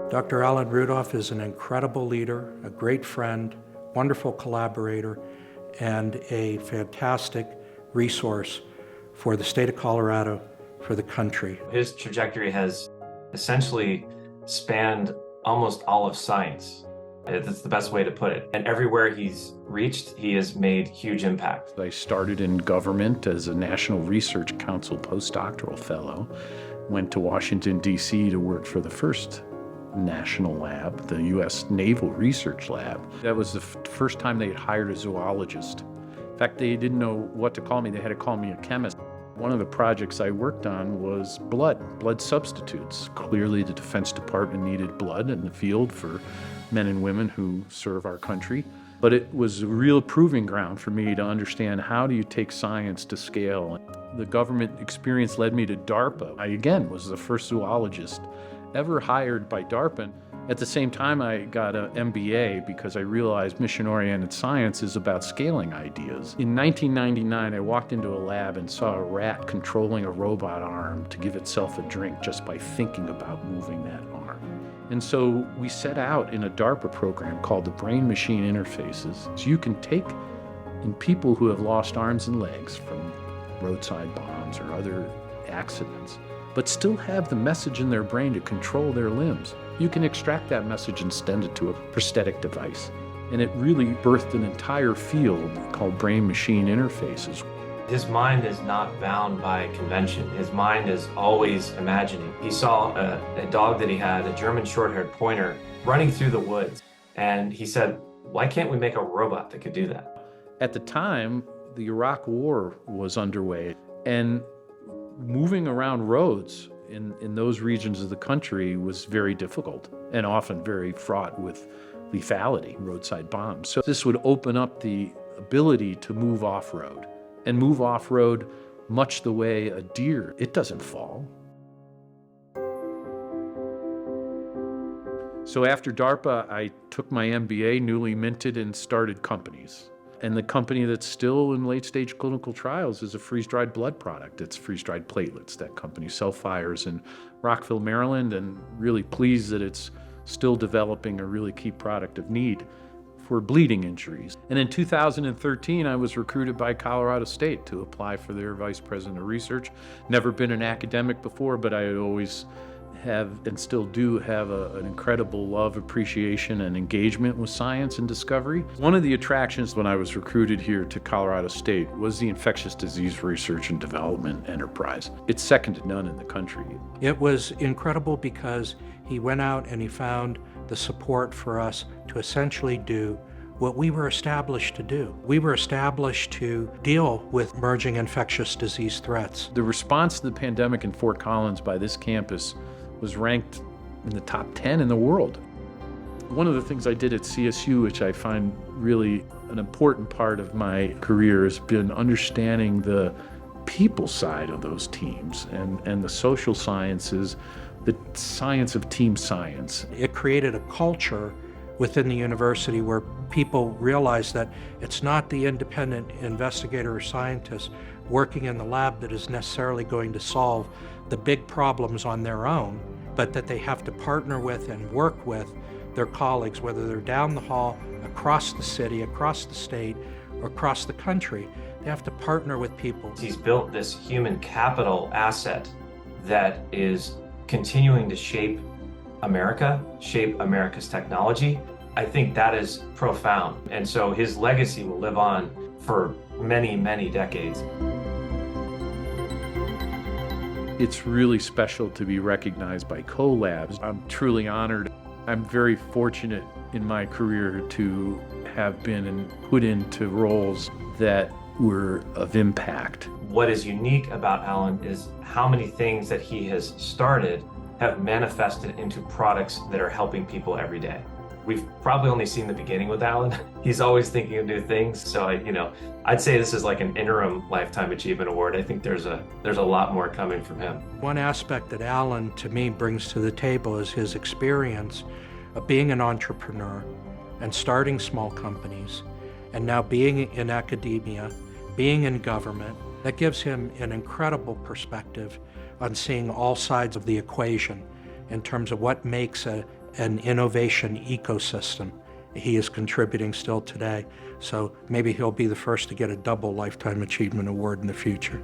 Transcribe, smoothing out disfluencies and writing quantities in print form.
Dr. Alan Rudolph is an incredible leader, a great friend, wonderful collaborator, and a fantastic resource for the state of Colorado, for the country. His trajectory has essentially spanned almost all of science. That's the best way to put it. And everywhere he's reached, he has made huge impact. I started in government as a National Research Council postdoctoral fellow, went to Washington, D.C. to work for the first national lab, the U.S. Naval Research Lab. That was the first time they had hired a zoologist. In fact, they didn't know what to call me. They had to call me a chemist. One of the projects I worked on was blood substitutes. Clearly, the Defense Department needed blood in the field for men and women who serve our country. But it was a real proving ground for me to understand how do you take science to scale. The government experience led me to DARPA. I, again, was the first zoologist ever hired by DARPA. At the same time, I got an MBA because I realized mission-oriented science is about scaling ideas. In 1999, I walked into a lab and saw a rat controlling a robot arm to give itself a drink just by thinking about moving that arm. And so we set out in a DARPA program called the Brain-Machine Interfaces. So you can take in people who have lost arms and legs from roadside bombs or other accidents, but still have the message in their brain to control their limbs. You can extract that message and send it to a prosthetic device. And it really birthed an entire field called brain-machine interfaces. His mind is not bound by convention. His mind is always imagining. He saw a dog that he had, a German short-haired pointer, running through the woods. And he said, why can't we make a robot that could do that? At the time, the Iraq War was underway, and moving around roads in those regions of the country was very difficult and often very fraught with lethality, roadside bombs. So this would open up the ability to move off-road, and move off-road much the way a deer, it doesn't fall. So after DARPA, I took my MBA, newly minted, and started companies. And the company that's still in late-stage clinical trials is a freeze-dried blood product. It's freeze-dried platelets. That company, Cellphire, is in Rockville, Maryland, and really pleased that it's still developing a really key product of need for bleeding injuries. And in 2013, I was recruited by Colorado State to apply for their vice president of research. Never been an academic before, but I had always have and still do have an incredible love, appreciation, and engagement with science and discovery. One of the attractions when I was recruited here to Colorado State was the infectious disease research and development enterprise. It's second to none in the country. It was incredible because he went out and he found the support for us to essentially do what we were established to do. We were established to deal with emerging infectious disease threats. The response to the pandemic in Fort Collins by this campus was ranked in the top 10 in the world. One of the things I did at CSU, which I find really an important part of my career, has been understanding the people side of those teams and the social sciences, the science of team science. It created a culture within the university where people realize that it's not the independent investigator or scientist working in the lab that is necessarily going to solve the big problems on their own, but that they have to partner with and work with their colleagues, whether they're down the hall, across the city, across the state, or across the country. They have to partner with people. He's built this human capital asset that is continuing to shape America, shape America's technology. I think that is profound. And so his legacy will live on for many, many decades. It's really special to be recognized by collabs. I'm truly honored. I'm very fortunate in my career to have been and put into roles that were of impact. What is unique about Alan is how many things that he has started have manifested into products that are helping people every day. We've probably only seen the beginning with Alan. He's always thinking of new things. So I'd say this is like an interim Lifetime Achievement Award. I think there's a lot more coming from him. One aspect that Alan, to me, brings to the table is his experience of being an entrepreneur and starting small companies, and now being in academia, being in government. That gives him an incredible perspective on seeing all sides of the equation in terms of what makes an an innovation ecosystem. He is contributing still today, so maybe he'll be the first to get a double Lifetime Achievement Award in the future.